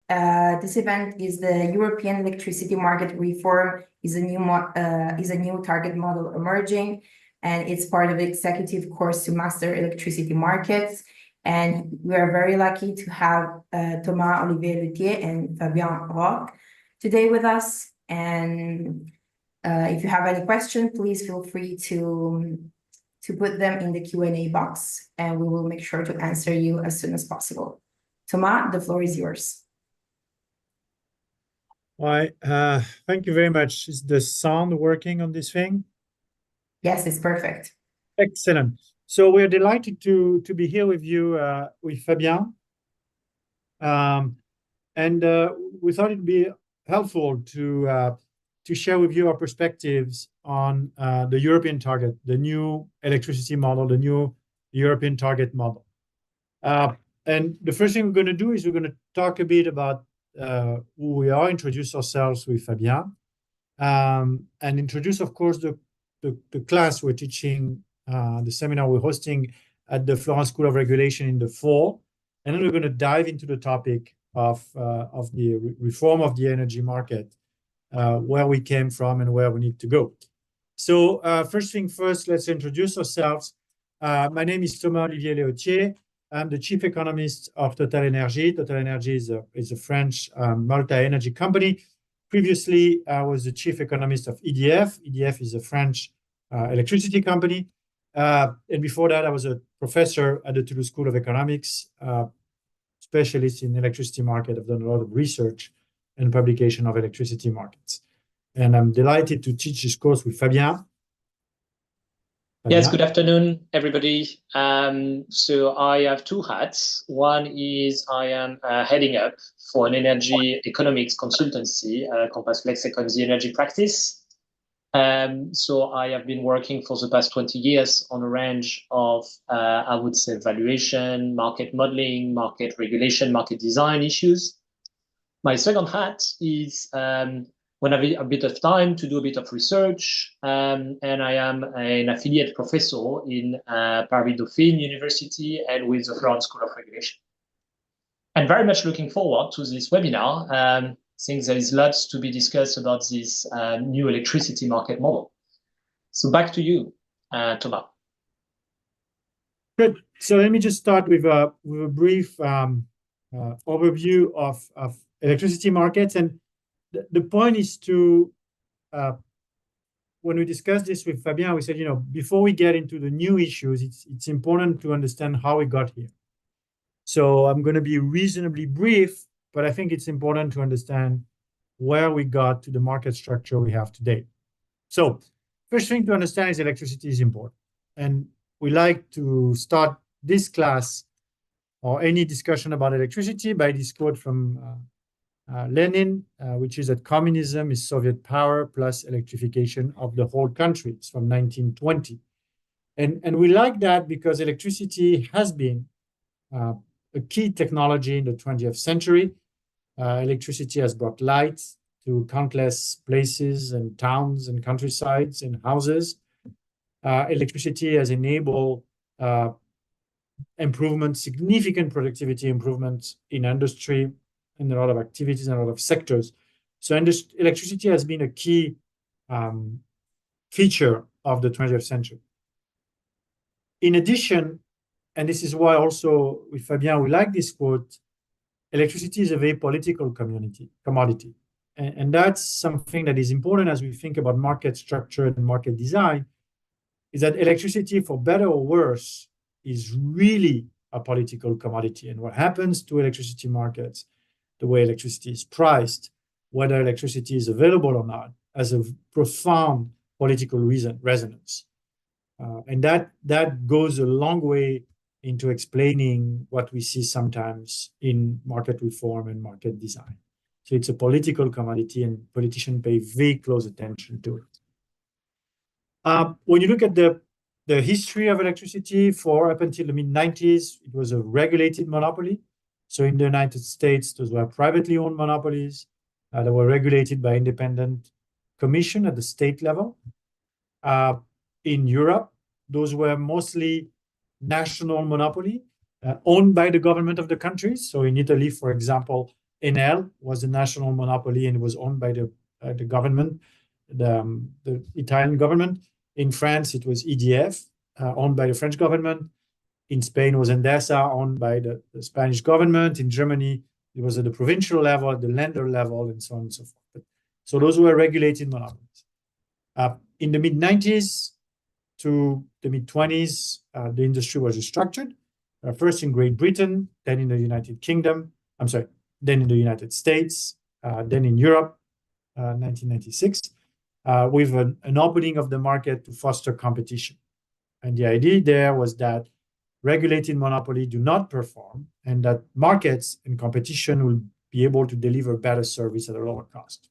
This event is the European electricity market reform is a new target model emerging, and it's part of the executive course to master electricity markets. And we are very lucky to have Thomas Olivier Luthier and Fabien Roch today with us. And if you have any questions, please feel free to put them in the Q&A box, and we will make sure to answer you as soon as possible. Thomas, the floor is yours. Why, thank you very much. Is the sound working on this thing? Yes, it's perfect. Excellent. So we're delighted to be here with you, with Fabien. And we thought it'd be helpful to share with you our perspectives on the European target, the new electricity model, the new European target model. And the first thing we're going to do is we're going to talk a bit about who we are, introduce ourselves with Fabien, and introduce, of course, the class we're teaching, the seminar we're hosting at the Florence School of Regulation in the fall. And then we're going to dive into the topic of the reform of the energy market, where we came from and where we need to go. So first thing first, let's introduce ourselves. My name is Thomas Olivier Leautier. I'm the chief economist of Total Energy. Total Energy is a French multi-energy company. Previously, I was the chief economist of EDF. EDF is a French electricity company. And before that, I was a professor at the Toulouse School of Economics, specialist in electricity market. I've done a lot of research and publication of electricity markets. And I'm delighted to teach this course with Fabien. Yes, good afternoon, everybody. So I have two hats. One is I am heading up for an energy economics consultancy, Compass Lexicon, the energy practice. So I have been working for the past 20 years on a range of, I would say, valuation, market modeling, market regulation, market design issues. My second hat is when I have a bit of time to do a bit of research, and I am an affiliate professor in Paris Dauphine University and with the Florence School of Regulation. And very much looking forward to this webinar, since there is lots to be discussed about this new electricity market model. So back to you, Thomas. Good. So let me just start with a brief overview of electricity markets. And the point is to, when we discussed this with Fabien, we said, before we get into the new issues, it's important to understand how we got here. So I'm going to be reasonably brief, but I think it's important to understand where we got to the market structure we have today. So first thing to understand is electricity is important. And we like to start this class or any discussion about electricity by this quote from Lenin, which is that communism is Soviet power plus electrification of the whole country. It's from 1920. And we like that because electricity has been a key technology in the 20th century. Electricity has brought light to countless places and towns and countrysides and houses. Electricity has enabled improvements, significant productivity improvements in industry, in a lot of activities and a lot of sectors. So electricity has been a key feature of the 20th century. In addition, and this is why also with Fabien, we like this quote, electricity is a very political commodity. And that's something that is important as we think about market structure and market design, is that electricity, for better or worse, is really a political commodity. And what happens to electricity markets, the way electricity is priced, whether electricity is available or not, has a profound political resonance. And that goes a long way into explaining what we see sometimes in market reform and market design. So it's a political commodity and politicians pay very close attention to it. When you look at the history of electricity up until the mid-90s, it was a regulated monopoly. So in the United States, those were privately owned monopolies that were regulated by independent commission at the state level. In Europe, those were mostly national monopoly owned by the government of the countries. So in Italy, for example, Enel was a national monopoly and it was owned by the government, the Italian government. In France, it was EDF, owned by the French government. In Spain, it was Endesa, owned by the Spanish government. In Germany, it was at the provincial level, at the lender level, and so on and so forth. So those were regulated monopolies. In the mid-90s to the mid-20s, the industry was restructured, first in Great Britain, then in the United Kingdom, then in the United States, then in Europe, 1996, with an opening of the market to foster competition. And the idea there was that regulated monopoly do not perform and that markets and competition will be able to deliver better service at a lower cost.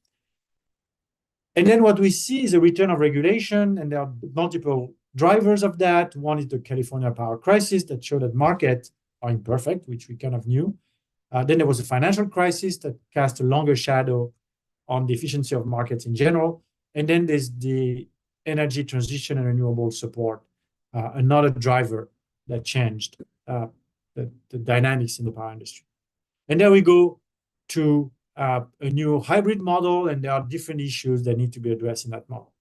And then what we see is a return of regulation, and there are multiple drivers of that. One is the California power crisis that showed that markets are imperfect, which we kind of knew. Then there was a financial crisis that cast a longer shadow on the efficiency of markets in general. And then there's the energy transition and renewable support, another driver that changed the dynamics in the power industry. And then we go to a new hybrid model, and there are different issues that need to be addressed in that model.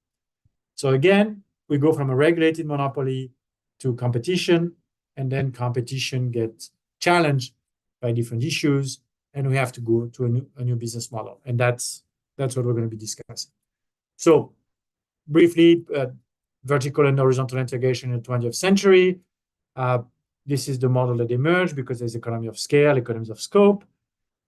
So again, we go from a regulated monopoly to competition, and then competition gets challenged by different issues, and we have to go to a new business model. And that's what we're going to be discussing. So briefly, vertical and horizontal integration in the 20th century. This is the model that emerged because there's economy of scale, economies of scope,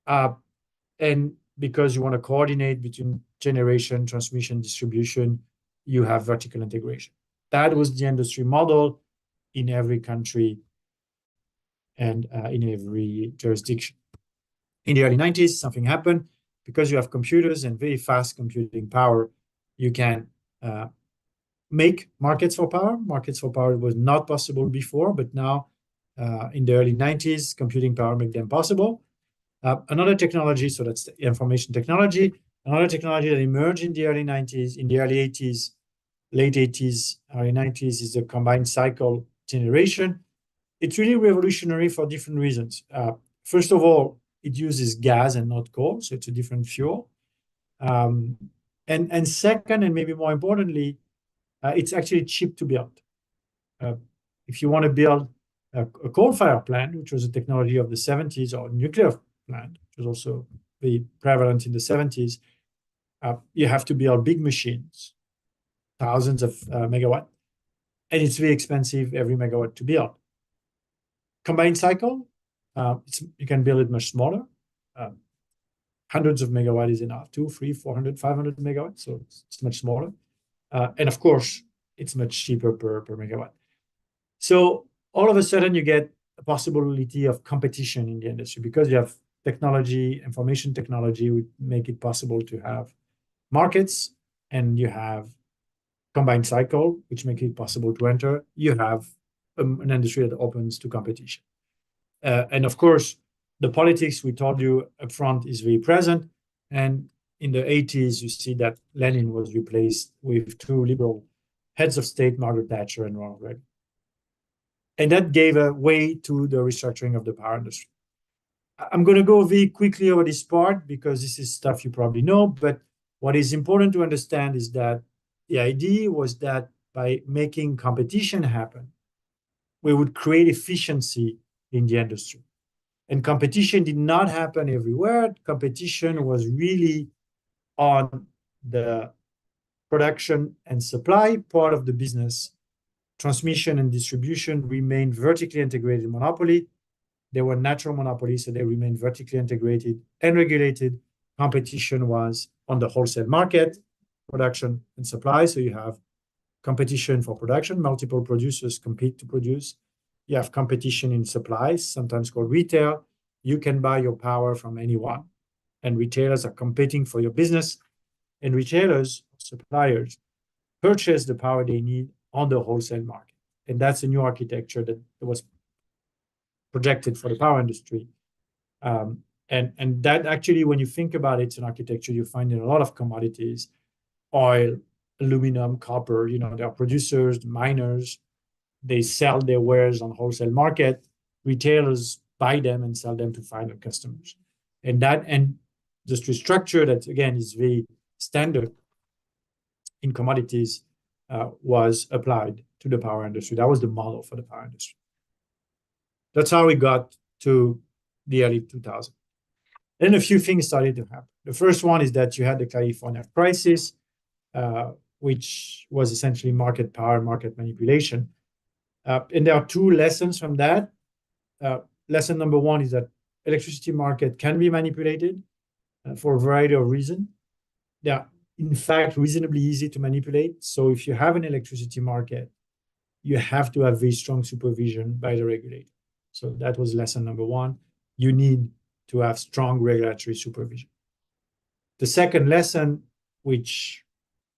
and because you want to coordinate between generation, transmission, distribution, you have vertical integration. That was the industry model in every country and in every jurisdiction. In the early 90s, something happened. Because you have computers and very fast computing power, you can make markets for power. Markets for power was not possible before, but now in the early 90s, computing power made them possible. Another technology, so that's the information technology, another technology that emerged in the early 90s, in the early 80s, late 80s, early 90s is the combined cycle generation. It's really revolutionary for different reasons. First of all, it uses gas and not coal, so it's a different fuel. And second, and maybe more importantly, it's actually cheap to build. If you want to build a coal-fired plant, which was a technology of the 70s, or a nuclear plant, which was also very prevalent in the 70s, you have to build big machines, thousands of megawatt, and it's very expensive every megawatt to build. Combined cycle, you can build it much smaller. Hundreds of megawatt is enough, 200, 300, 400, 500 megawatts, so it's much smaller. And of course, it's much cheaper per megawatt. So all of a sudden, you get a possibility of competition in the industry because you have technology, information technology would make it possible to have markets, and you have combined cycle, which make it possible to enter. You have an industry that opens to competition. And of course, the politics we told you up front is very present. And in the 80s, you see that Lenin was replaced with two liberal heads of state, Margaret Thatcher and Ronald Reagan. And that gave a way to the restructuring of the power industry. I'm going to go very quickly over this part because this is stuff you probably know. But what is important to understand is that the idea was that by making competition happen, we would create efficiency in the industry. And competition did not happen everywhere. Competition was really on the production and supply part of the business. Transmission and distribution remained vertically integrated monopoly. They were natural monopolies, so they remained vertically integrated and regulated. Competition was on the wholesale market, production and supply. So you have competition for production. Multiple producers compete to produce. You have competition in supplies, sometimes called retail. You can buy your power from anyone, and retailers are competing for your business. And retailers, suppliers, purchase the power they need on the wholesale market. And that's a new architecture that was projected for the power industry. And that actually, when you think about it, it's an architecture you find in a lot of commodities, oil, aluminum, copper. There are producers, miners. They sell their wares on wholesale market. Retailers buy them and sell them to final customers. And this restructure that, again, is very standard in commodities was applied to the power industry. That was the model for the power industry. That's how we got to the early 2000s. Then a few things started to happen. The first one is that you had the California crisis, which was essentially market power, market manipulation. And there are two lessons from that. Lesson number one is that electricity market can be manipulated for a variety of reasons. They are, in fact, reasonably easy to manipulate. So if you have an electricity market, you have to have very strong supervision by the regulator. So that was lesson number one. You need to have strong regulatory supervision. The second lesson, which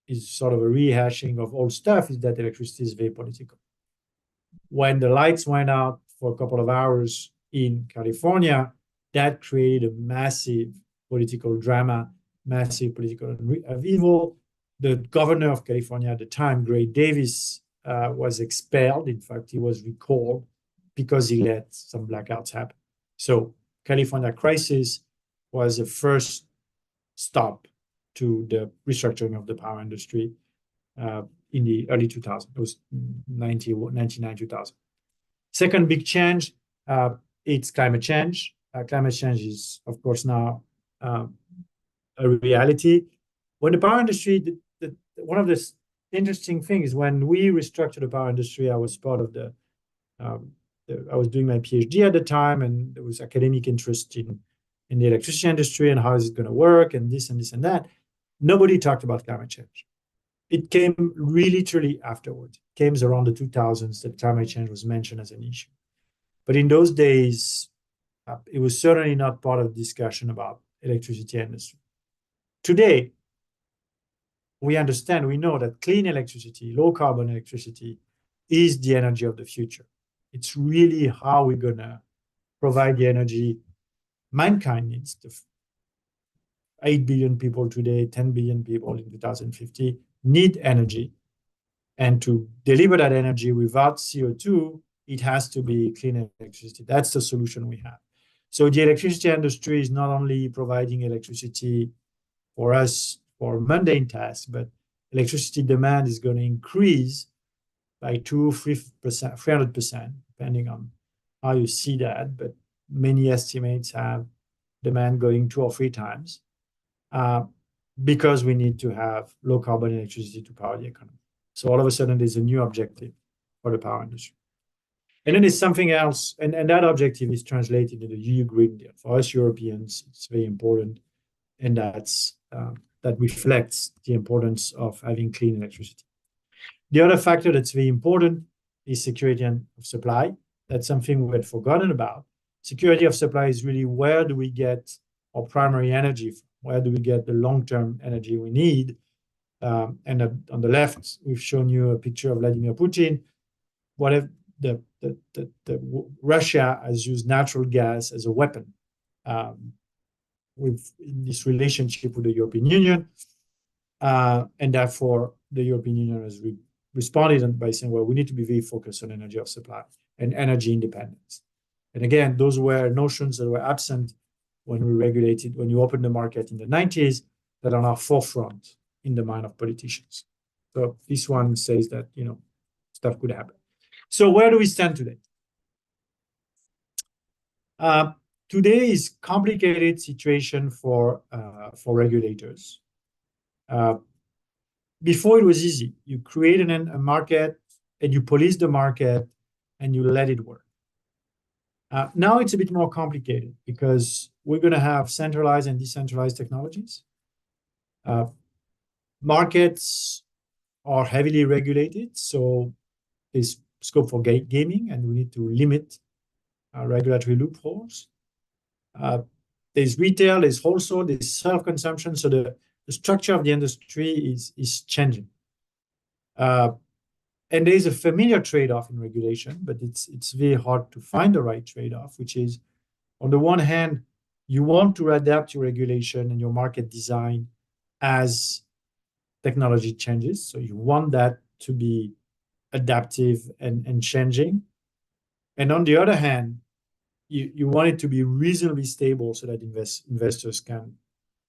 is sort of a rehashing of old stuff, is that electricity is very political. When the lights went out for a couple of hours in California, that created a massive political drama, massive political upheaval. The governor of California at the time, Gray Davis, was expelled. In fact, he was recalled because he let some blackouts happen. So California crisis was the first stop to the restructuring of the power industry in the early 2000s. It was 99, 2000. Second big change, it's climate change. Climate change is, of course, now a reality. When the power industry, one of the interesting things, when we restructured the power industry, I was part of I was doing my PhD at the time, and there was academic interest in the electricity industry and how is it going to work and this and this and that. Nobody talked about climate change. It came really truly afterwards. It came around the 2000s that climate change was mentioned as an issue. But in those days, it was certainly not part of the discussion about electricity industry. Today, we understand, we know that clean electricity, low carbon electricity is the energy of the future. It's really how we're going to provide the energy mankind needs. 8 billion people today, 10 billion people in 2050 need energy. And to deliver that energy without CO2, it has to be clean electricity. That's the solution we have. So the electricity industry is not only providing electricity for us for mundane tasks, but electricity demand is going to increase by 300%, depending on how you see that. But many estimates have demand going 2 or 3 times because we need to have low carbon electricity to power the economy. So all of a sudden, there's a new objective for the power industry. And then there's something else, and that objective is translated into the EU Green Deal. For us Europeans, it's very important, and that reflects the importance of having clean electricity. The other factor that's very important is security of supply. That's something we had forgotten about. Security of supply is really where do we get our primary energy from? Where do we get the long-term energy we need? And on the left, we've shown you a picture of Vladimir Putin. What if Russia has used natural gas as a weapon with in this relationship with the European Union, and therefore the European Union has responded by saying, well, we need to be very focused on energy of supply and energy independence. And again, those were notions that were absent when we regulated, when you opened the market in the 90s, that are now forefront in the mind of politicians. So this one says that, stuff could happen. So where do we stand today? Today is complicated situation for regulators. Before it was easy. You created a market and you police the market and you let it work. Now it's a bit more complicated because we're going to have centralized and decentralized technologies. Markets are heavily regulated, so there's scope for gaming, and we need to limit regulatory loopholes. There's retail, there's wholesale, there's self-consumption, so the structure of the industry is changing. And there's a familiar trade-off in regulation, but it's very hard to find the right trade-off, which is, on the one hand, you want to adapt your regulation and your market design as technology changes. So you want that to be adaptive and changing. And on the other hand, you want it to be reasonably stable so that investors can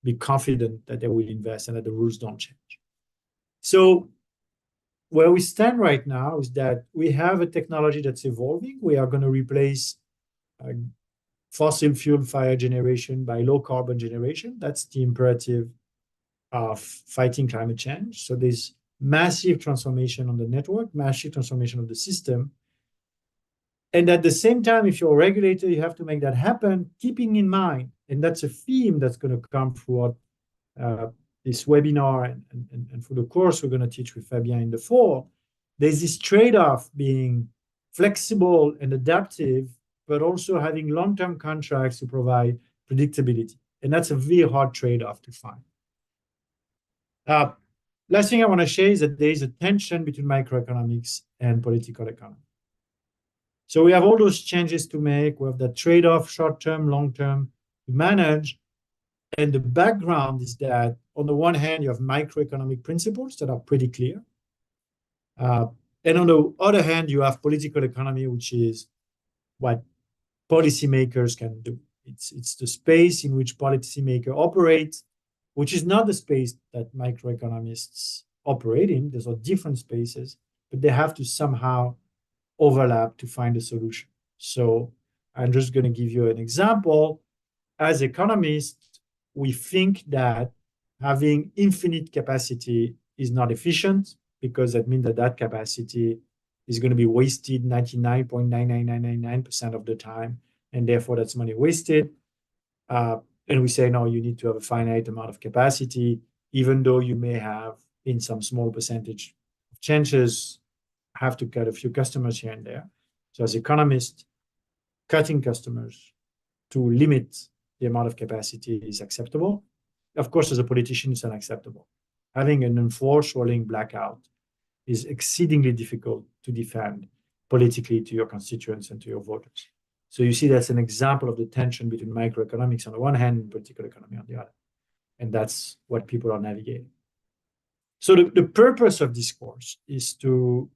be confident that they will invest and that the rules don't change. So where we stand right now is that we have a technology that's evolving. We are going to replace fossil fuel fire generation by low carbon generation. That's the imperative of fighting climate change. So there's massive transformation on the network, massive transformation of the system. And at the same time, if you're a regulator, you have to make that happen, keeping in mind, and that's a theme that's going to come throughout this webinar and for the course we're going to teach with Fabien in the fall, there's this trade-off being flexible and adaptive, but also having long-term contracts to provide predictability. And that's a very hard trade-off to find. Last thing I want to share is that there is a tension between microeconomics and political economy. So we have all those changes to make. We have that trade-off, short-term, long-term, to manage. And the background is that, on the one hand, you have microeconomic principles that are pretty clear. And on the other hand, you have political economy, which is what policymakers can do. It's the space in which policymakers operate, which is not the space that microeconomists operate in. Those are different spaces, but they have to somehow overlap to find a solution. So I'm just going to give you an example. As economists, we think that having infinite capacity is not efficient, because that means that that capacity is going to be wasted 99.99999% of the time, and therefore that's money wasted. And we say, no, you need to have a finite amount of capacity, even though you may have, in some small percentage of changes, have to cut a few customers here and there. So as economists, cutting customers to limit the amount of capacity is acceptable. Of course, as a politician, it's unacceptable. Having an enforced rolling blackout is exceedingly difficult to defend politically to your constituents and to your voters. So you see that's an example of the tension between microeconomics on the one hand and political economy on the other. And that's what people are navigating. So the purpose of this course is to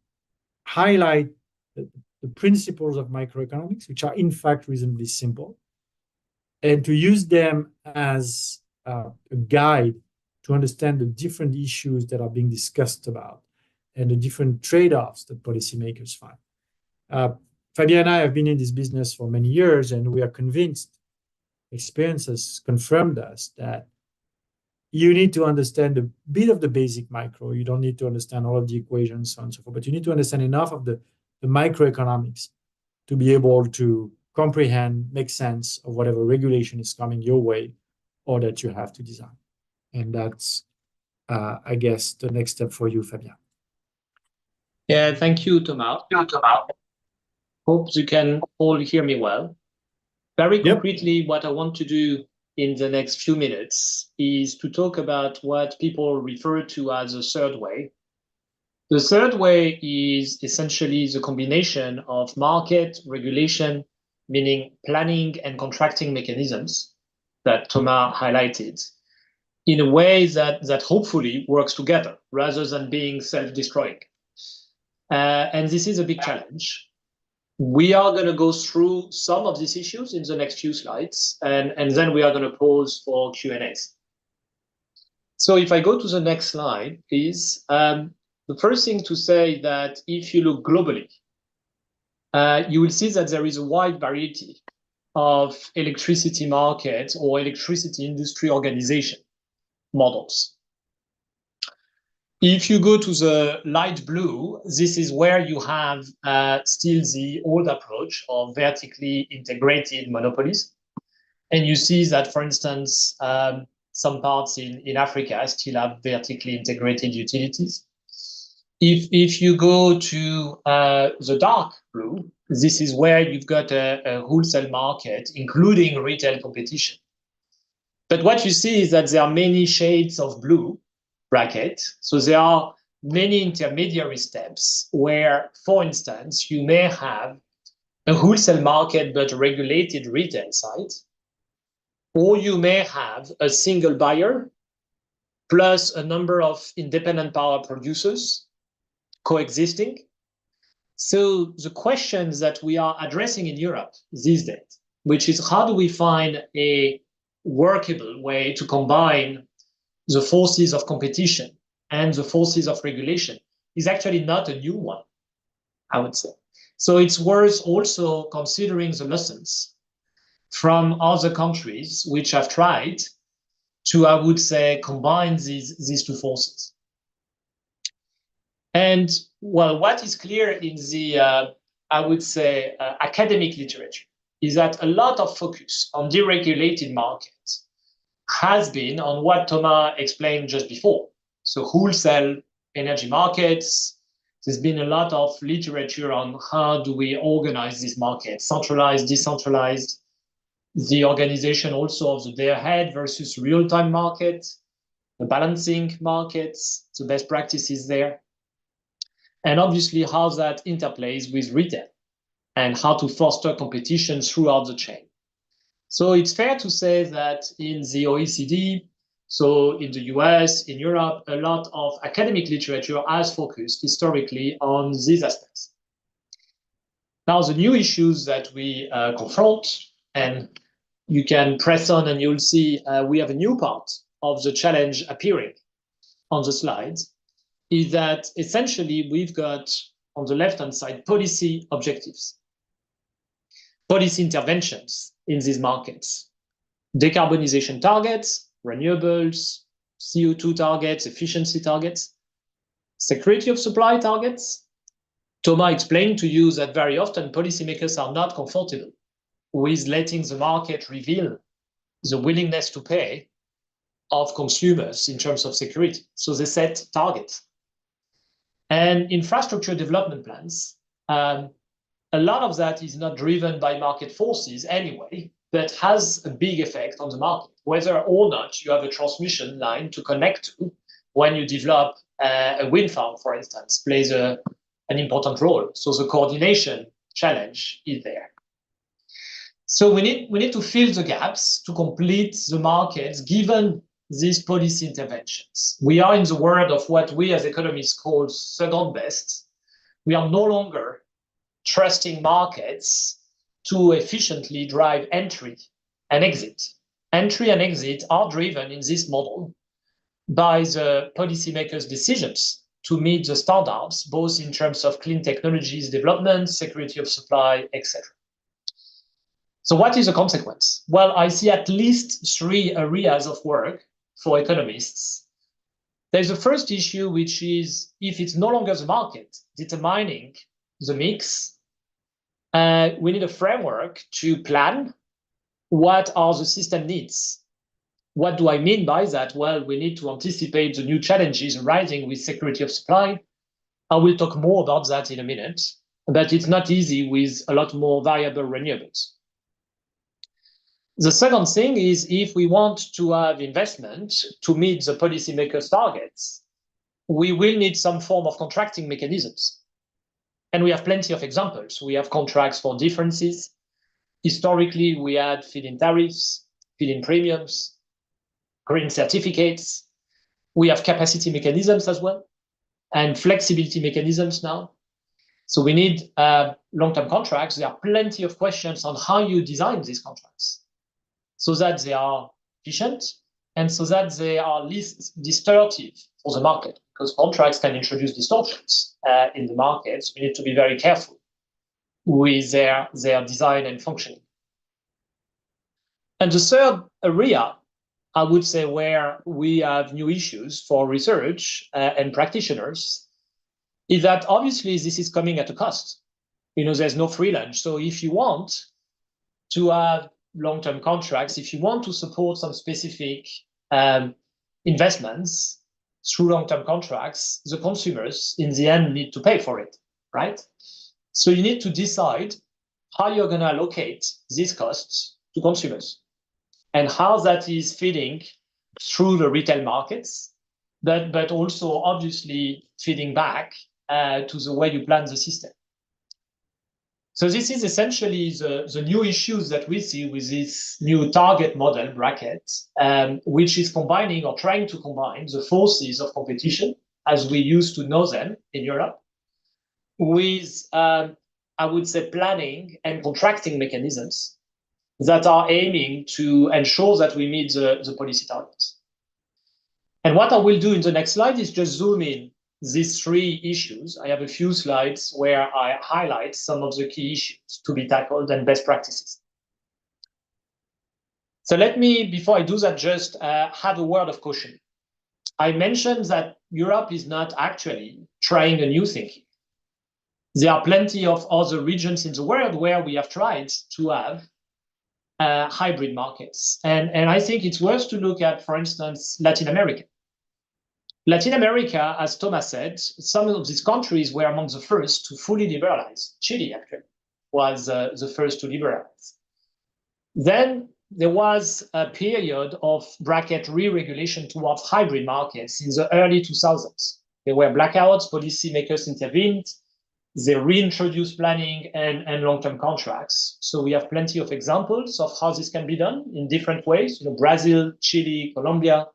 highlight the principles of microeconomics, which are in fact reasonably simple, and to use them as a guide to understand the different issues that are being discussed about and the different trade-offs that policymakers find. Fabien and I have been in this business for many years, and we are convinced, experience has confirmed us, that you need to understand a bit of the basic micro. You don't need to understand all of the equations, so on and so forth, but you need to understand enough of the microeconomics to be able to comprehend, make sense of whatever regulation is coming your way or that you have to design. And that's, I guess, the next step for you, Fabien. Yeah, thank you, Thomas. Hope you can all hear me well. Very concretely, what I want to do in the next few minutes is to talk about what people refer to as a third way. The third way is essentially the combination of market regulation, meaning planning and contracting mechanisms that Thomas highlighted, in a way that hopefully works together rather than being self-destroying. And this is a big challenge. We are going to go through some of these issues in the next few slides, and then we are going to pause for Q&As. So if I go to the next slide, please. The first thing to say that if you look globally, you will see that there is a wide variety of electricity markets or electricity industry organization models. If you go to the light blue, this is where you have still the old approach of vertically integrated monopolies. And you see that, for instance, some parts in Africa still have vertically integrated utilities. If you go to the dark blue, this is where you've got a wholesale market, including retail competition. But what you see is that there are many shades of blue bracket. So there are many intermediary steps where, for instance, you may have a wholesale market but a regulated retail side, or you may have a single buyer plus a number of independent power producers coexisting. So the questions that we are addressing in Europe these days, which is how do we find a workable way to combine the forces of competition and the forces of regulation, is actually not a new one, I would say. So it's worth also considering the lessons from other countries which have tried to, I would say, combine these two forces. And well, what is clear in the, I would say, academic literature is that a lot of focus on deregulated markets has been on what Thomas explained just before. So wholesale energy markets, there's been a lot of literature on how do we organize these markets, centralized, decentralized, the organization also of the day ahead versus real-time market, the balancing markets, the best practices there. And obviously how that interplays with retail and how to foster competition throughout the chain. So it's fair to say that in the OECD, so in the US, in Europe, a lot of academic literature has focused historically on these aspects. Now, the new issues that we confront, and you can press on and you'll see we have a new part of the challenge appearing on the slides, is that essentially we've got on the left-hand side policy objectives, policy interventions in these markets, decarbonization targets, renewables, CO2 targets, efficiency targets, security of supply targets. Thomas explained to you that very often policymakers are not comfortable with letting the market reveal the willingness to pay of consumers in terms of security. So they set targets. And infrastructure development plans, a lot of that is not driven by market forces anyway, but has a big effect on the market. Whether or not you have a transmission line to connect to when you develop a wind farm, for instance, plays an important role. So the coordination challenge is there. So we need to fill the gaps to complete the markets given these policy interventions. We are in the world of what we as economists call second best. We are no longer trusting markets to efficiently drive entry and exit. Entry and exit are driven in this model by the policymakers' decisions to meet the standards, both in terms of clean technologies development, security of supply, etc. So what is the consequence? Well, I see at least 3 areas of work for economists. There's the first issue, which is if it's no longer the market determining the mix, we need a framework to plan what are the system needs. What do I mean by that? Well, we need to anticipate the new challenges arising with security of supply. I will talk more about that in a minute, but it's not easy with a lot more variable renewables. The second thing is if we want to have investment to meet the policymakers' targets, we will need some form of contracting mechanisms. And we have plenty of examples. We have contracts for differences. Historically, we had feed-in tariffs, feed-in premiums, green certificates. We have capacity mechanisms as well, and flexibility mechanisms now. So we need long-term contracts. There are plenty of questions on how you design these contracts so that they are efficient and so that they are least distortive for the market, because contracts can introduce distortions in the market. So we need to be very careful with their design and functioning. And the third area, I would say, where we have new issues for research and practitioners is that obviously this is coming at a cost. You know, there's no free lunch. So if you want to have long-term contracts, if you want to support some specific investments through long-term contracts, the consumers in the end need to pay for it, right? So you need to decide how you're going to allocate these costs to consumers and how that is feeding through the retail markets, but also obviously feeding back to the way you plan the system. So this is essentially the new issues that we see with this new target model bracket, which is combining or trying to combine the forces of competition, as we used to know them in Europe, with, I would say, planning and contracting mechanisms that are aiming to ensure that we meet the policy targets. And what I will do in the next slide is just zoom in these three issues. I have a few slides where I highlight some of the key issues to be tackled and best practices. So let me, before I do that, just have a word of caution. I mentioned that Europe is not actually trying a new thing. There are plenty of other regions in the world where we have tried to have hybrid markets. And I think it's worth to look at, for instance, Latin America. Latin America, as Thomas said, some of these countries were among the first to fully liberalize. Chile, actually, was the first to liberalize. Then there was a period of bracket re-regulation towards hybrid markets in the early 2000s. There were blackouts, policymakers intervened, they reintroduced planning and long-term contracts. So we have plenty of examples of how this can be done in different ways. Brazil, Chile, Colombia.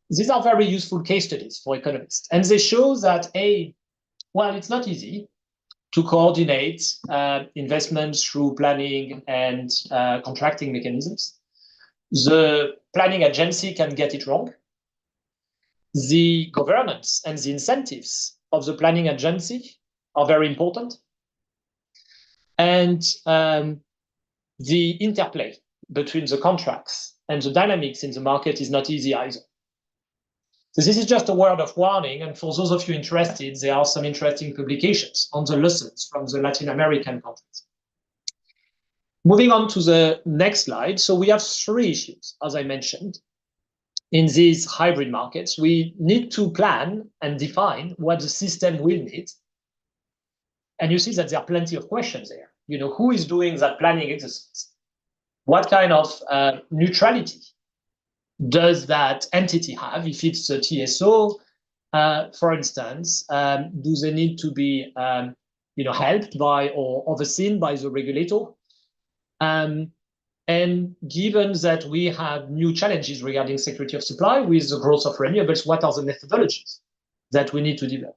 These are very useful case studies for economists. And they show that, well, it's not easy to coordinate investments through planning and contracting mechanisms. The planning agency can get it wrong. The governance and the incentives of the planning agency are very important. And the interplay between the contracts and the dynamics in the market is not easy either. So this is just a word of warning, and for those of you interested, there are some interesting publications on the lessons from the Latin American context. Moving on to the next slide. So we have three issues, as I mentioned. In these hybrid markets, we need to plan and define what the system will need. And you see that there are plenty of questions there. Who is doing that planning exercise? What kind of neutrality does that entity have? If it's a TSO, for instance, do they need to be helped by or overseen by the regulator? And given that we have new challenges regarding security of supply with the growth of renewables, what are the methodologies that we need to develop?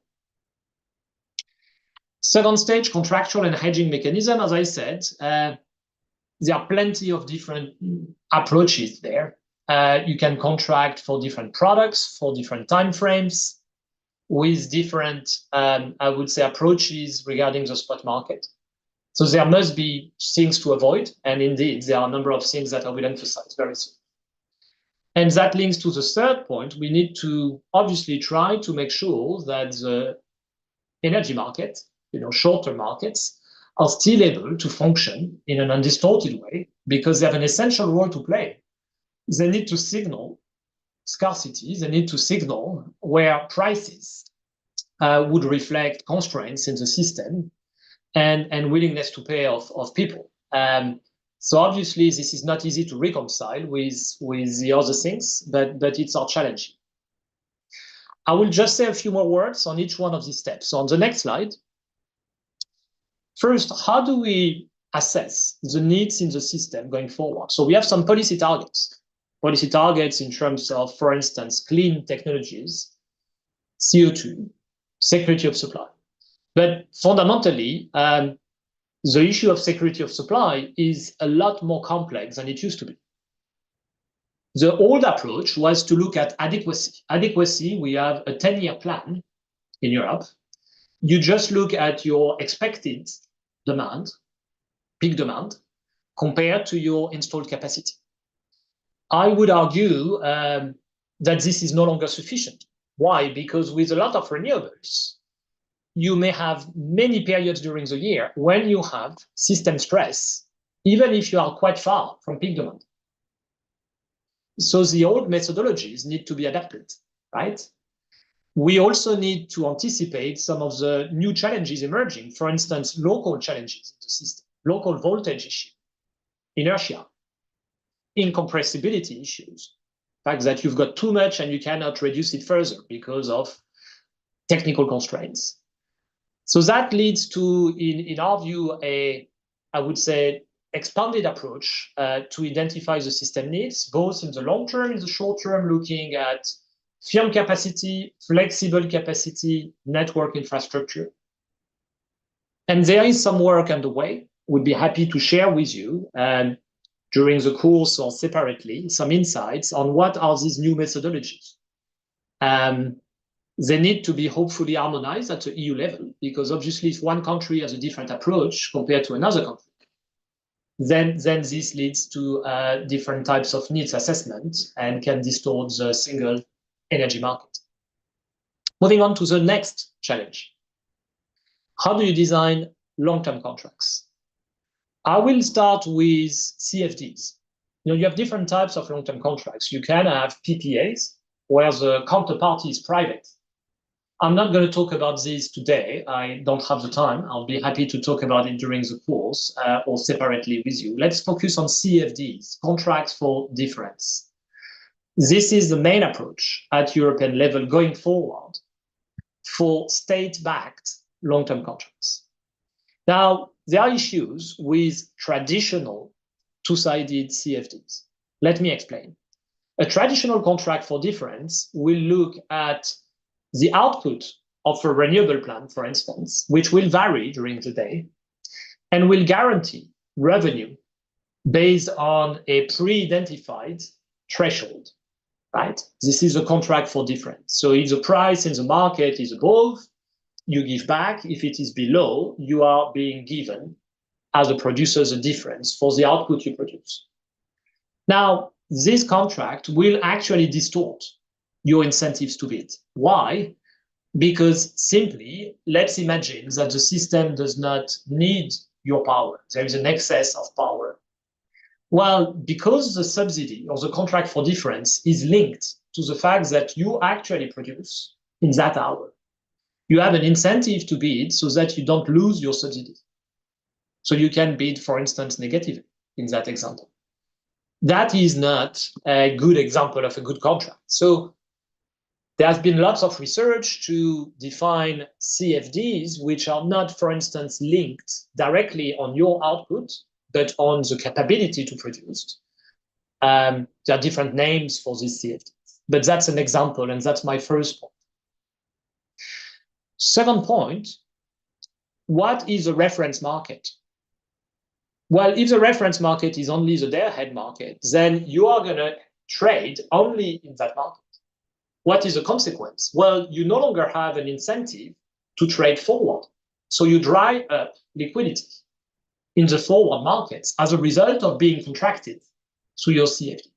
Second stage, contractual and hedging mechanism. As I said, there are plenty of different approaches there. You can contract for different products, for different timeframes, with different, I would say, approaches regarding the spot market. So there must be things to avoid. And indeed, there are a number of things that I will emphasize very soon. And that links to the third point. We need to obviously try to make sure that the energy market, short-term markets, are still able to function in an undistorted way because they have an essential role to play. They need to signal scarcity. They need to signal where prices would reflect constraints in the system and willingness to pay of people. So obviously, this is not easy to reconcile with the other things, but it's our challenge. I will just say a few more words on each one of these steps. So on the next slide, first, how do we assess the needs in the system going forward? So we have some policy targets. Policy targets in terms of, for instance, clean technologies, CO2, security of supply. But fundamentally, the issue of security of supply is a lot more complex than it used to be. The old approach was to look at adequacy. Adequacy, we have a 10-year plan in Europe. You just look at your expected demand, peak demand, compared to your installed capacity. I would argue that this is no longer sufficient. Why? Because with a lot of renewables, you may have many periods during the year when you have system stress, even if you are quite far from peak demand. So the old methodologies need to be adapted, right? We also need to anticipate some of the new challenges emerging, for instance, local challenges in the system, local voltage issue, inertia, incompressibility issues, the fact that you've got too much and you cannot reduce it further because of technical constraints. So that leads to, in our view, I would say, expanded approach to identify the system needs, both in the long term, in the short term, looking at firm capacity, flexible capacity, network infrastructure. And there is some work underway. We'd be happy to share with you during the course or separately some insights on what are these new methodologies. They need to be hopefully harmonized at the EU level, because obviously if one country has a different approach compared to another country, then this leads to different types of needs assessment and can distort the single energy market. Moving on to the next challenge. How do you design long-term contracts? I will start with CFDs. You have different types of long-term contracts. You can have PPAs, where the counterparty is private. I'm not going to talk about this today. I don't have the time. I'll be happy to talk about it during the course or separately with you. Let's focus on CFDs, contracts for difference. This is the main approach at European level going forward for state-backed long-term contracts. Now, there are issues with traditional two-sided CFDs. Let me explain. A traditional contract for difference will look at the output of a renewable plant, for instance, which will vary during the day, and will guarantee revenue based on a pre-identified threshold, right? This is a contract for difference. So if the price in the market is above, you give back. If it is below, you are being given, as a producer, the difference for the output you produce. Now, this contract will actually distort your incentives to bid. Why? Because simply, let's imagine that the system does not need your power. There is an excess of power. Well, because the subsidy or the contract for difference is linked to the fact that you actually produce in that hour, you have an incentive to bid so that you don't lose your subsidy. So you can bid, for instance, negatively in that example. That is not a good example of a good contract. So there has been lots of research to define CFDs, which are not, for instance, linked directly on your output, but on the capability to produce. There are different names for these CFDs, but that's an example, and that's my first point. Second point, what is a reference market? Well, if the reference market is only the day-ahead market, then you are going to trade only in that market. What is the consequence? Well, you no longer have an incentive to trade forward. So you dry up liquidity in the forward markets as a result of being contracted through your CFD.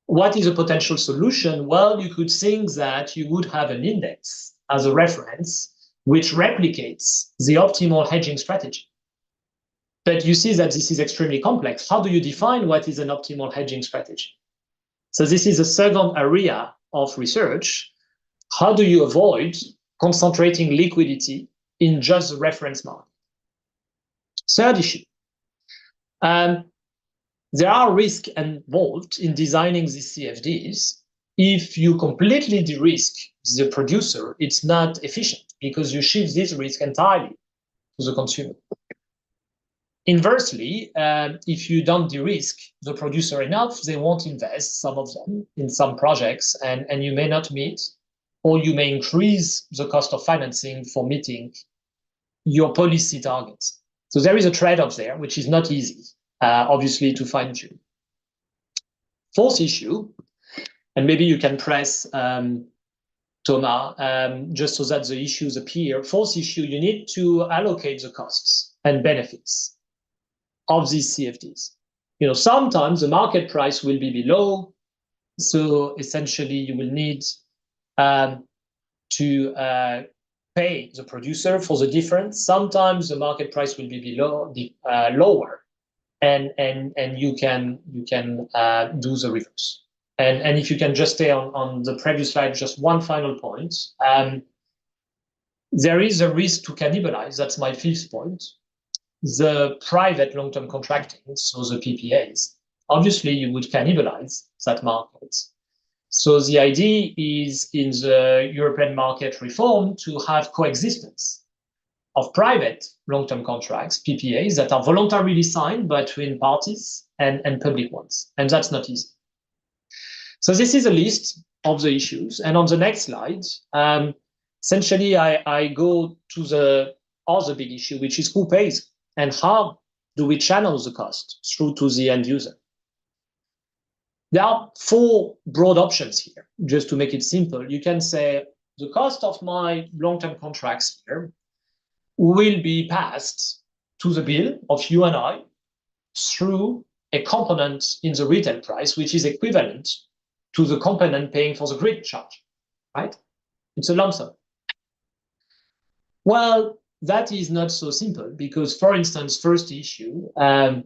What is a potential solution? Well, you could think that you would have an index as a reference which replicates the optimal hedging strategy. But you see that this is extremely complex. How do you define what is an optimal hedging strategy? So this is a second area of research. How do you avoid concentrating liquidity in just the reference market? Third issue. There are risks involved in designing these CFDs. If you completely de-risk the producer, it's not efficient because you shift this risk entirely to the consumer. Inversely, if you don't de-risk the producer enough, they won't invest, some of them, in some projects, and you may not meet, or you may increase the cost of financing for meeting your policy targets. So there is a trade-off there, which is not easy, obviously, to fine-tune. Fourth issue, and maybe you can press Thomas, just so that the issues appear. Fourth issue, you need to allocate the costs and benefits of these CFDs. Sometimes the market price will be below, so essentially you will need to pay the producer for the difference. Sometimes the market price will be lower, and you can do the reverse. And if you can just stay on the previous slide, just one final point. There is a risk to cannibalize. That's my fifth point. The private long-term contracting, so the PPAs, obviously you would cannibalize that market. So the idea is in the European market reform to have coexistence of private long-term contracts, PPAs, that are voluntarily signed between parties and public ones. And that's not easy. So this is a list of the issues. And on the next slide, essentially I go to the other big issue, which is who pays and how do we channel the cost through to the end user? There are 4 broad options here, just to make it simple. You can say the cost of my long-term contracts here will be passed to the bill of you and I through a component in the retail price, which is equivalent to the component paying for the grid charge, right? It's a lump sum. Well, that is not so simple because, for instance, first issue, do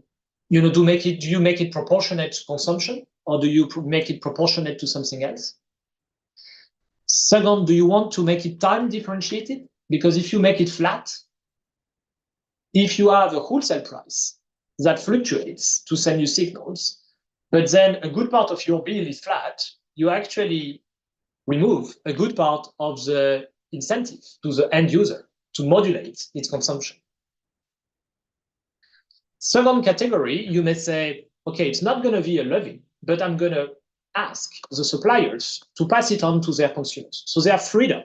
you make it proportionate to consumption, or do you make it proportionate to something else? Second, do you want to make it time differentiated? Because if you make it flat, if you have a wholesale price that fluctuates to send you signals, but then a good part of your bill is flat, you actually remove a good part of the incentive to the end user to modulate its consumption. Second category, you may say, okay, it's not going to be a levy, but I'm going to ask the suppliers to pass it on to their consumers. So they have freedom.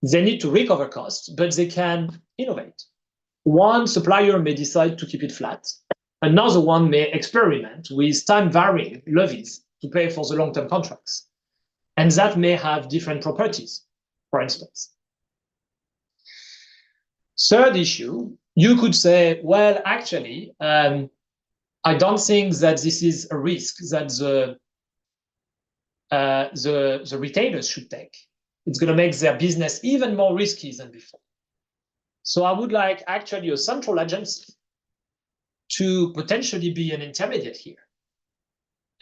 They need to recover costs, but they can innovate. One supplier may decide to keep it flat. Another one may experiment with time-varying levies to pay for the long-term contracts. And that may have different properties, for instance. Third issue, you could say, well, actually, I don't think that this is a risk that the retailers should take. It's going to make their business even more risky than before. So I would like actually a central agency to potentially be an intermediate here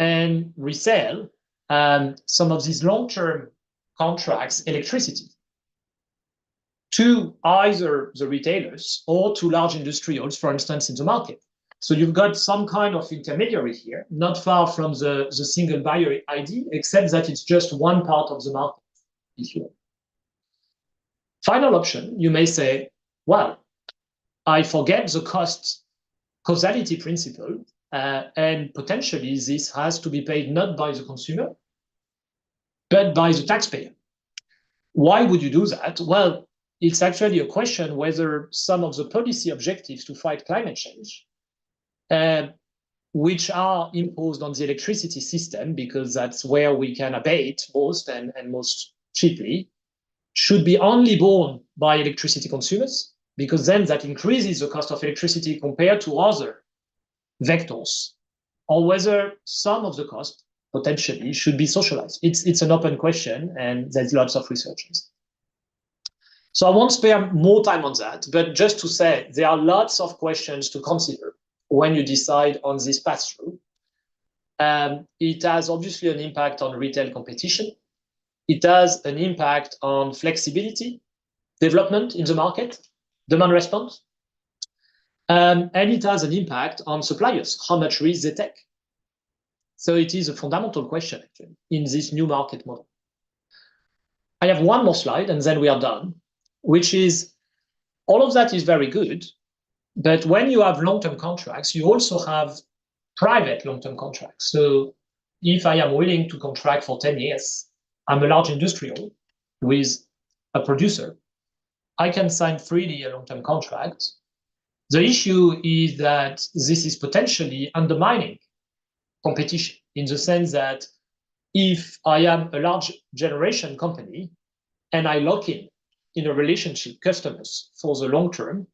and resell some of these long-term contracts electricity to either the retailers or to large industrials, for instance, in the market. So you've got some kind of intermediary here, not far from the single buyer ID, except that it's just one part of the market, if you will. Final option, you may say, well, I forget the cost causality principle, and potentially this has to be paid not by the consumer, but by the taxpayer. Why would you do that? Well, it's actually a question whether some of the policy objectives to fight climate change, which are imposed on the electricity system, because that's where we can abate most and most cheaply, should be only borne by electricity consumers, because then that increases the cost of electricity compared to other vectors, or whether some of the cost potentially should be socialized. It's an open question, and there's lots of researchers. So I won't spare more time on that, but just to say there are lots of questions to consider when you decide on this pass-through. It has obviously an impact on retail competition. It has an impact on flexibility, development in the market, demand response. And it has an impact on suppliers, how much risk they take. So it is a fundamental question, actually, in this new market model. I have one more slide, and then we are done, which is all of that is very good. But when you have long-term contracts, you also have private long-term contracts. So if I am willing to contract for 10 years, I'm a large industrial with a producer, I can sign freely a long-term contract. The issue is that this is potentially undermining competition, in the sense that if I am a large generation company and I lock in a relationship customers for the long term,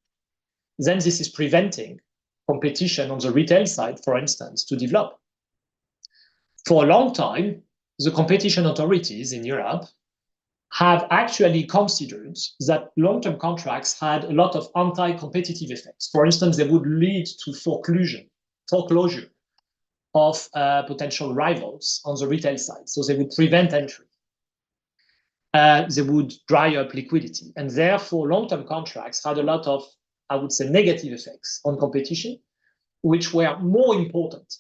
then this is preventing competition on the retail side, for instance, to develop. For a long time, the competition authorities in Europe have actually considered that long-term contracts had a lot of anti-competitive effects. For instance, they would lead to foreclosure of potential rivals on the retail side. So they would prevent entry. They would dry up liquidity. And therefore, long-term contracts had a lot of, I would say, negative effects on competition, which were more important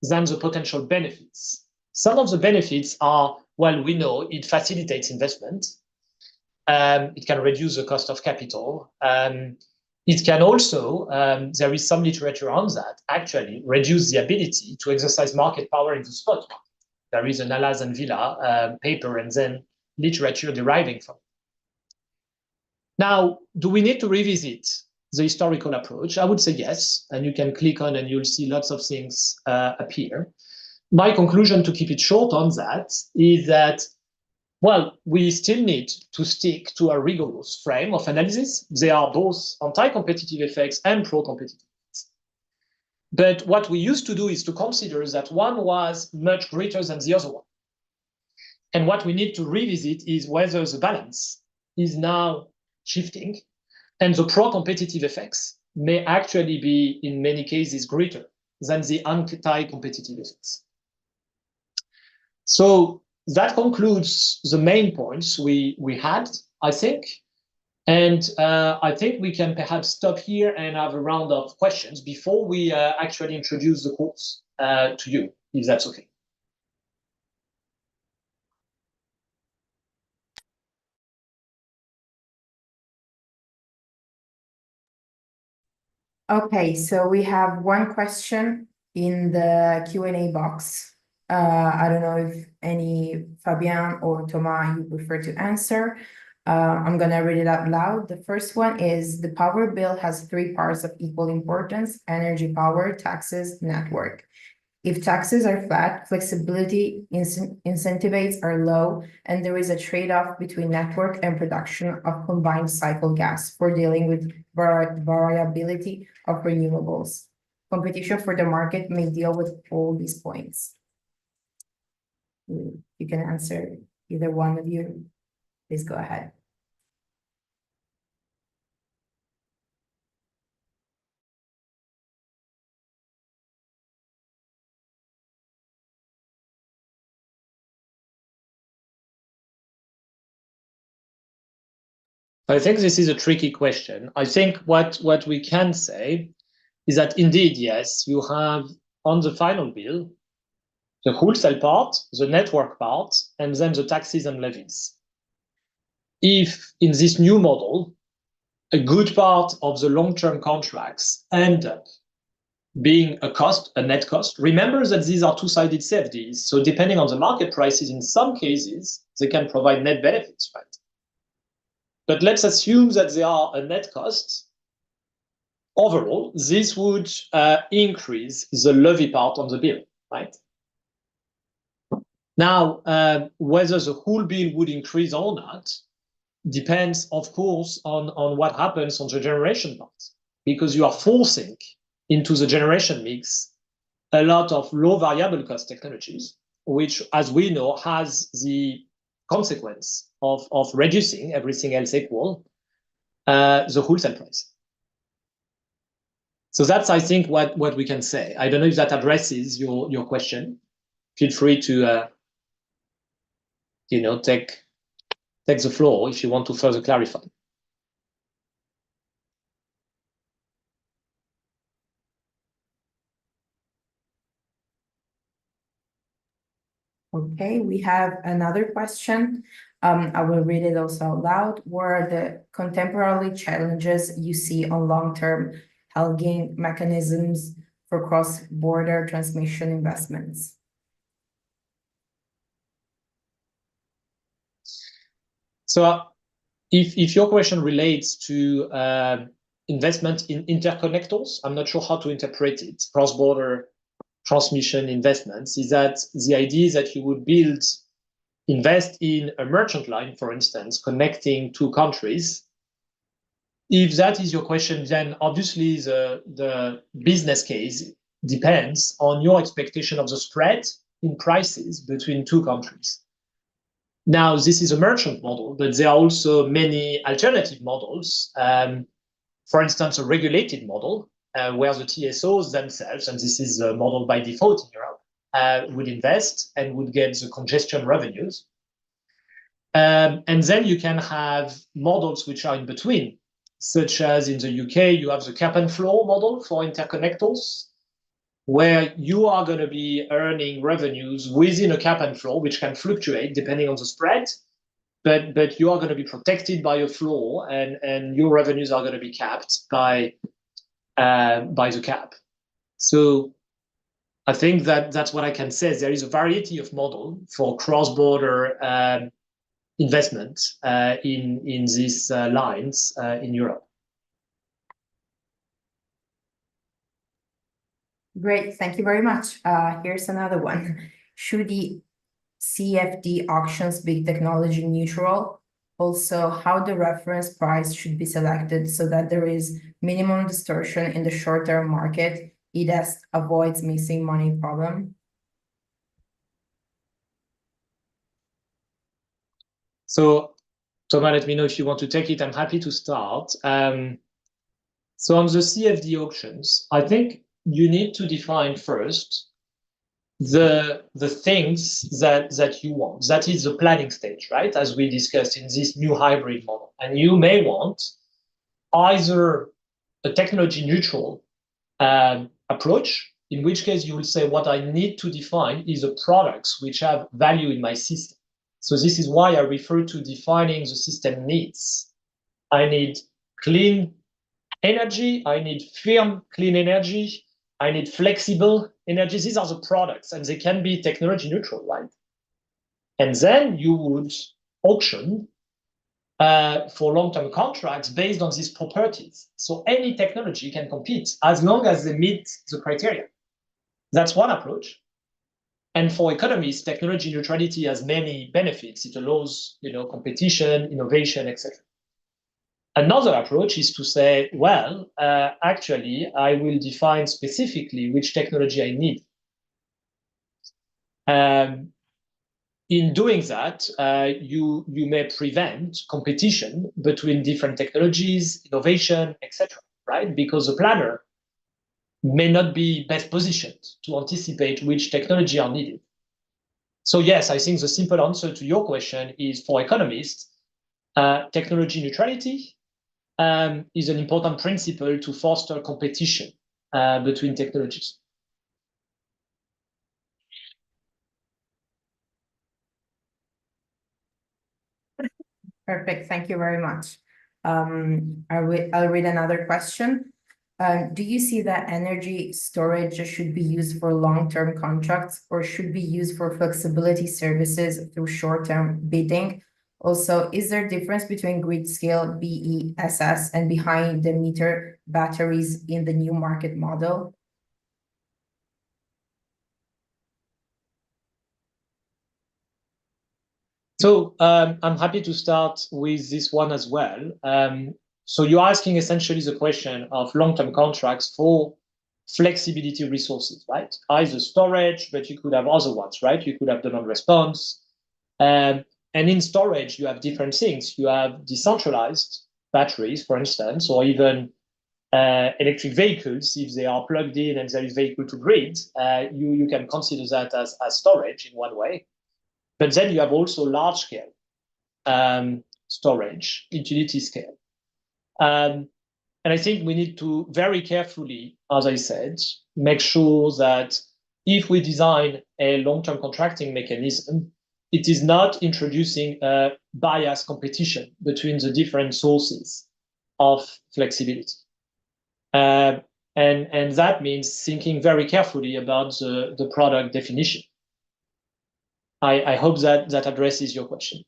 than the potential benefits. Some of the benefits are, well, we know it facilitates investment. It can reduce the cost of capital. It can also, there is some literature on that, actually reduce the ability to exercise market power in the spot market. There is an Alas and Villa paper and then literature deriving from it. Now, do we need to revisit the historical approach? I would say yes, and you can click on and you'll see lots of things appear. My conclusion, to keep it short on that, is that, well, we still need to stick to a rigorous frame of analysis. They are both anti-competitive effects and pro-competitive effects. But what we used to do is to consider that one was much greater than the other one. And what we need to revisit is whether the balance is now shifting, and the pro-competitive effects may actually be, in many cases, greater than the anti-competitive effects. So that concludes the main points we had, I think. And I think we can perhaps stop here and have a round of questions before we actually introduce the course to you, if that's okay. Okay, so we have one question in the Q&A box. I don't know if any Fabien or Thomas you prefer to answer. I'm gonna read it out loud. The first one is: the power bill has three parts of equal importance: energy, power, taxes, network. If taxes are flat, flexibility incentives are low, and there is a trade-off between network and production of combined cycle gas for dealing with variability of renewables. Competition for the market may deal with all these points. You can answer, either one of you. Please go ahead. I think this is a tricky question. I think what we can say is that indeed, yes, you have on the final bill the wholesale part, the network part, and then the taxes and levies. If in this new model, a good part of the long-term contracts end up being a net cost, remember that these are two-sided CFDs. So depending on the market prices, in some cases, they can provide net benefits, right? But let's assume that they are a net cost. Overall, this would increase the levy part on the bill, right? Now, whether the whole bill would increase or not depends, of course, on what happens on the generation part, because you are forcing into the generation mix a lot of low variable cost technologies, which, as we know, has the consequence of reducing, everything else equal, the wholesale price. So that's, I think, what we can say. I don't know if that addresses your question. Feel free to take the floor if you want to further clarify. Okay, we have another question. I will read it also out loud. What are the contemporary challenges you see on long-term hedging mechanisms for cross-border transmission investments? So if your question relates to investment in interconnectors, I'm not sure how to interpret it, cross-border transmission investments, is that the idea is that you would invest in a merchant line, for instance, connecting two countries. If that is your question, then obviously the business case depends on your expectation of the spread in prices between two countries. Now, this is a merchant model, but there are also many alternative models. For instance, a regulated model where the TSOs themselves, and this is a model by default in Europe, would invest and would get the congestion revenues. And then you can have models which are in between, such as in the UK, you have the cap and floor model for interconnectors, where you are going to be earning revenues within a cap and floor, which can fluctuate depending on the spread, but you are going to be protected by a floor, and your revenues are going to be capped by the cap. So I think that's what I can say. There is a variety of model for cross-border investment in these lines in Europe. Great, thank you very much. Here's another one. Should the CFD auctions be technology neutral? Also, how the reference price should be selected so that there is minimum distortion in the short-term market. It avoids missing money problem. So, Thomas, let me know if you want to take it. I'm happy to start. So on the CFD auctions, I think you need to define first the things that you want. That is the planning stage, right? As we discussed in this new hybrid model. And you may want either a technology neutral approach, in which case you will say what I need to define is the products which have value in my system. So this is why I refer to defining the system needs. I need clean energy, I need firm clean energy, I need flexible energy. These are the products, and they can be technology neutral, right? And then you would auction for long-term contracts based on these properties. So any technology can compete as long as they meet the criteria. That's one approach. And for economists, technology neutrality has many benefits. It allows, competition, innovation, etc. Another approach is to say, well, actually, I will define specifically which technology I need. In doing that, you may prevent competition between different technologies, innovation, etc. Right? Because the planner may not be best positioned to anticipate which technology are needed. So yes, I think the simple answer to your question is for economists, technology neutrality is an important principle to foster competition between technologies. Perfect, thank you very much. I'll read another question. Do you see that energy storage should be used for long-term contracts or should be used for flexibility services through short-term bidding? Also, is there a difference between grid scale BESS and behind the meter batteries in the new market model? So I'm happy to start with this one as well. So you're asking essentially the question of long-term contracts for flexibility resources, right? Either storage, but you could have other ones, right? You could have demand response. And in storage, you have different things. You have decentralized batteries, for instance, or even electric vehicles. If they are plugged in and there is vehicle to grid, you can consider that as storage in one way. But then you have also large scale storage, utility scale. And I think we need to very carefully, as I said, make sure that if we design a long-term contracting mechanism, it is not introducing a bias competition between the different sources of flexibility. And that means thinking very carefully about the product definition. I hope that addresses your question.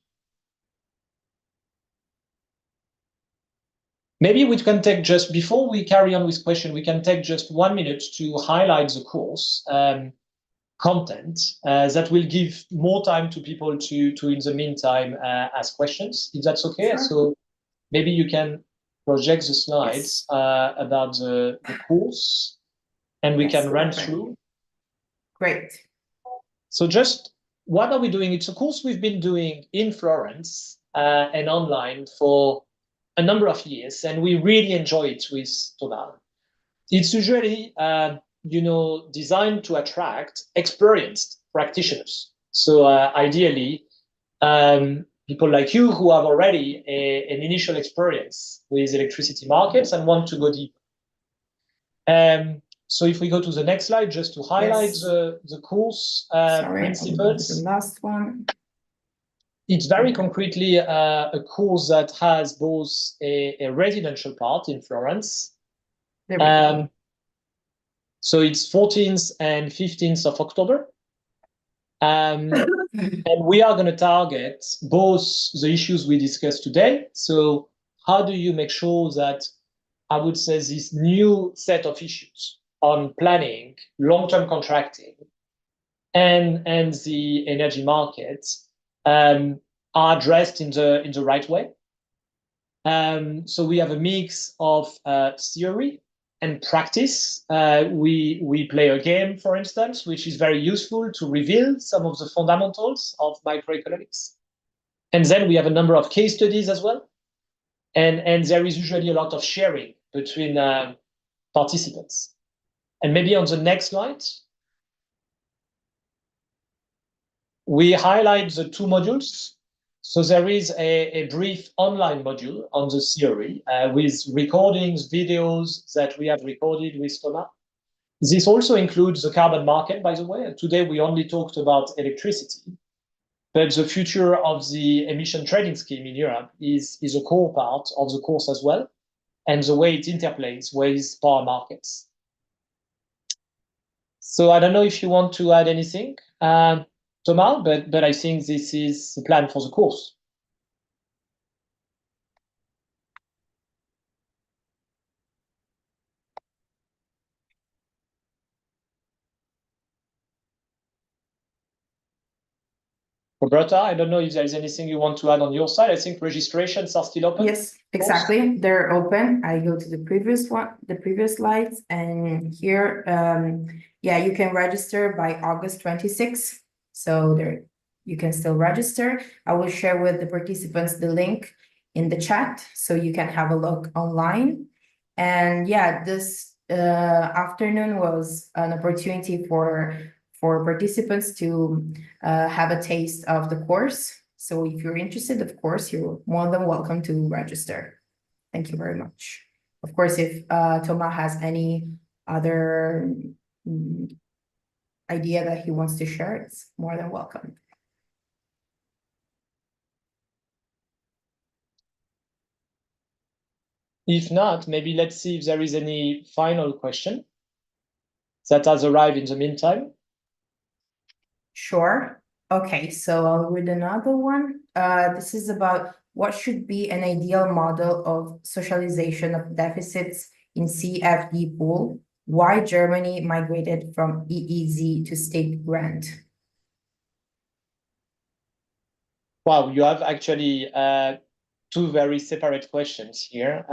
Maybe we can take just, before we carry on with question, we can take just 1 minute to highlight the course content that will give more time to people to in the meantime, ask questions, if that's okay. Sure. So maybe you can project the slides about the course and we can run through. Great. So just what are we doing? It's a course we've been doing in Florence and online for a number of years, and we really enjoy it with Thomas. It's usually, designed to attract experienced practitioners. So ideally, people like you who have already an initial experience with electricity markets and want to go deeper. So if we go to the next slide, just to highlight the course principles. The last one. It's very concretely a course that has both a residential part in Florence. So it's 14th and 15th of October. And we are going to target both the issues we discussed today. So how do you make sure that, I would say, this new set of issues on planning, long-term contracting, and the energy market are addressed in the right way. So we have a mix of theory and practice. We play a game, for instance, which is very useful to reveal some of the fundamentals of microeconomics. And then we have a number of case studies as well. And there is usually a lot of sharing between participants. And maybe on the next slide, we highlight the two modules. So there is a brief online module on the theory with recordings, videos that we have recorded with Thomas. This also includes the carbon market, by the way. Today, we only talked about electricity, but the future of the emission trading scheme in Europe is a core part of the course as well, and the way it interplays with power markets. So I don't know if you want to add anything, Thomas, but I think this is the plan for the course. Roberta, I don't know if there is anything you want to add on your side. I think registrations are still open. Yes, exactly. They're open. I go to the previous slides, and here, yeah, you can register by August 26th. So there, you can still register. I will share with the participants the link in the chat, so you can have a look online. And yeah, this afternoon was an opportunity for participants to have a taste of the course. So if you're interested, of course, you're more than welcome to register. Thank you very much. Of course, if Thomas has any other idea that he wants to share, it's more than welcome. If not, maybe let's see if there is any final question that has arrived in the meantime. Sure. Okay, so I'll read another one. This is about what should be an ideal model of socialization of deficits in CFD pool. Why Germany migrated from EEZ to state grant? Wow, you have actually two very separate questions here.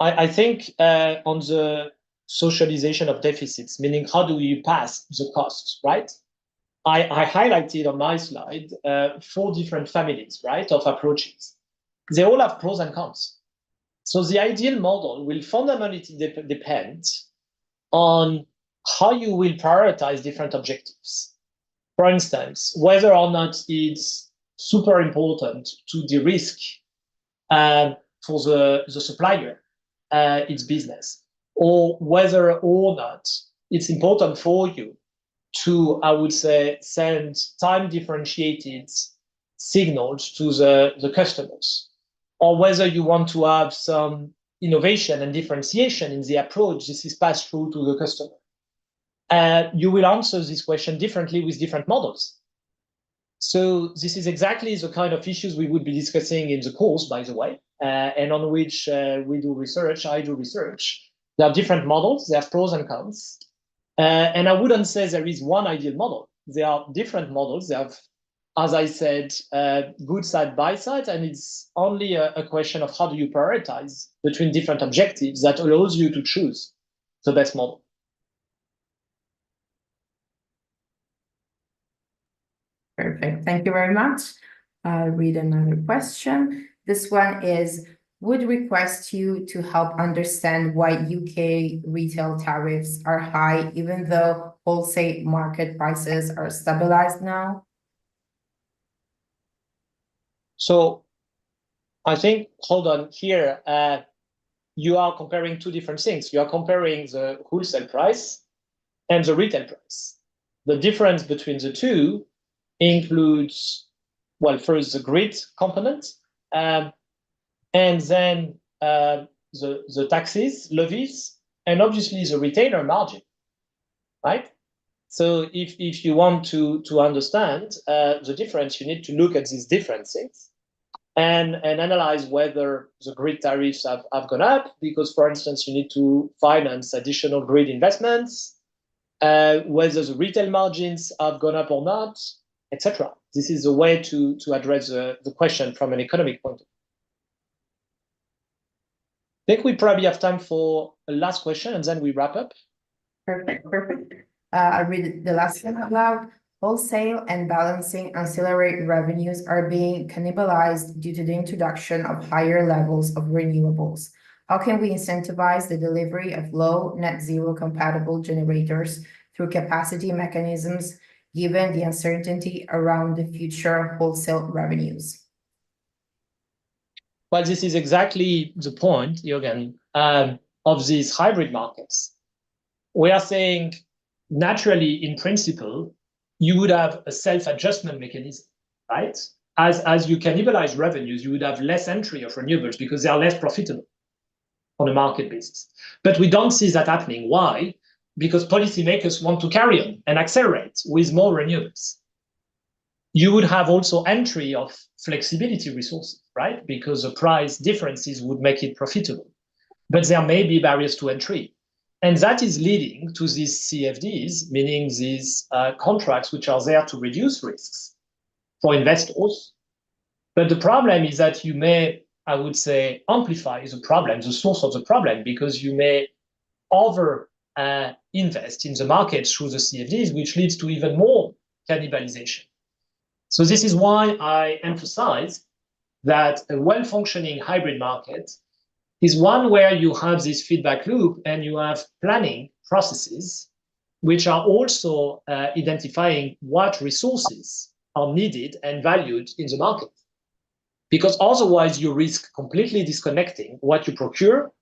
I think on the socialization of deficits, meaning how do you pass the costs, right? I highlighted on my slide 4 different families, right, of approaches. They all have pros and cons. So the ideal model will fundamentally depend on how you will prioritize different objectives. For instance, whether or not it's super important to de-risk for the supplier its business, or whether or not it's important for you to, I would say, send time-differentiated signals to the customers, or whether you want to have some innovation and differentiation in the approach this is passed through to the customer. You will answer this question differently with different models. So this is exactly the kind of issues we would be discussing in the course, by the way, and on which we do research, I do research. There are different models, they have pros and cons. And I wouldn't say there is one ideal model. There are different models. They have, as I said, good side by side, and it's only a question of how do you prioritize between different objectives that allows you to choose the best model. Perfect. Thank you very much. I'll read another question. This one is, would request you to help understand why UK retail tariffs are high, even though wholesale market prices are stabilized now? So I think, hold on here, you are comparing 2 different things. You are comparing the wholesale price and the retail price. The difference between the two includes, well, first the grid component, and then the taxes, levies, and obviously the retailer margin, right? So if you want to understand the difference, you need to look at these different things. and analyze whether the grid tariffs have gone up because, for instance, you need to finance additional grid investments, whether the retail margins have gone up or not, etc. This is a way to address the question from an economic point of view. I think we probably have time for a last question, and then we wrap up. Perfect. I'll read the last one out loud. Wholesale and balancing ancillary revenues are being cannibalized due to the introduction of higher levels of renewables. How can we incentivize the delivery of low net zero compatible generators through capacity mechanisms, given the uncertainty around the future wholesale revenues? Well, this is exactly the point, Jürgen, of these hybrid markets. We are saying, naturally, in principle, you would have a self-adjustment mechanism, right? As you cannibalize revenues, you would have less entry of renewables because they are less profitable on a market basis. But we don't see that happening. Why? Because policymakers want to carry on and accelerate with more renewables. You would have also entry of flexibility resources, right? Because the price differences would make it profitable. But there may be barriers to entry. And that is leading to these CFDs, meaning these contracts which are there to reduce risks for investors. But the problem is that you may, I would say, amplify the problem, the source of the problem, because you may over invest in the market through the CFDs, which leads to even more cannibalization. So this is why I emphasize that a well-functioning hybrid market is one where you have this feedback loop and you have planning processes, which are also identifying what resources are needed and valued in the market. Because otherwise you risk completely disconnecting what you procure,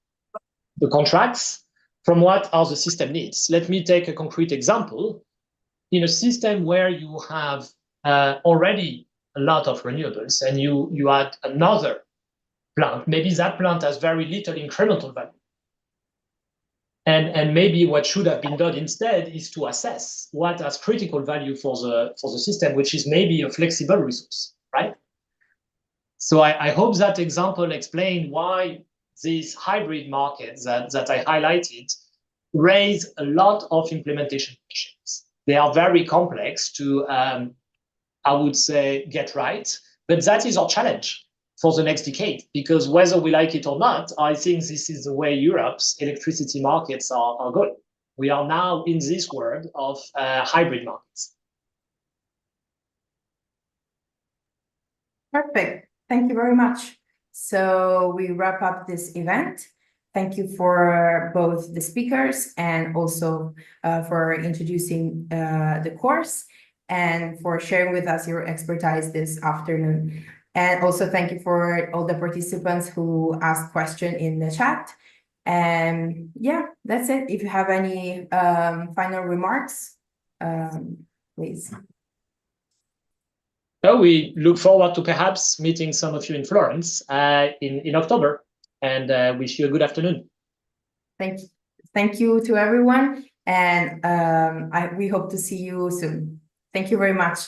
the contracts, from what are the system needs. Let me take a concrete example. In a system where you have already a lot of renewables and you add another plant, maybe that plant has very little incremental value. And maybe what should have been done instead is to assess what has critical value for the system, which is maybe a flexible resource, right? So I hope that example explained why these hybrid markets that I highlighted raise a lot of implementation questions. They are very complex to, I would say, get right, but that is our challenge for the next decade, because whether we like it or not, I think this is the way Europe's electricity markets are going. We are now in this world of hybrid markets. Perfect. Thank you very much. So we wrap up this event. Thank you for both the speakers and also for introducing the course and for sharing with us your expertise this afternoon. And also thank you for all the participants who asked questions in the chat. And yeah, that's it. If you have any final remarks, please. So we look forward to perhaps meeting some of you in Florence in October, and wish you a good afternoon. Thank you to everyone, and we hope to see you soon. Thank you very much.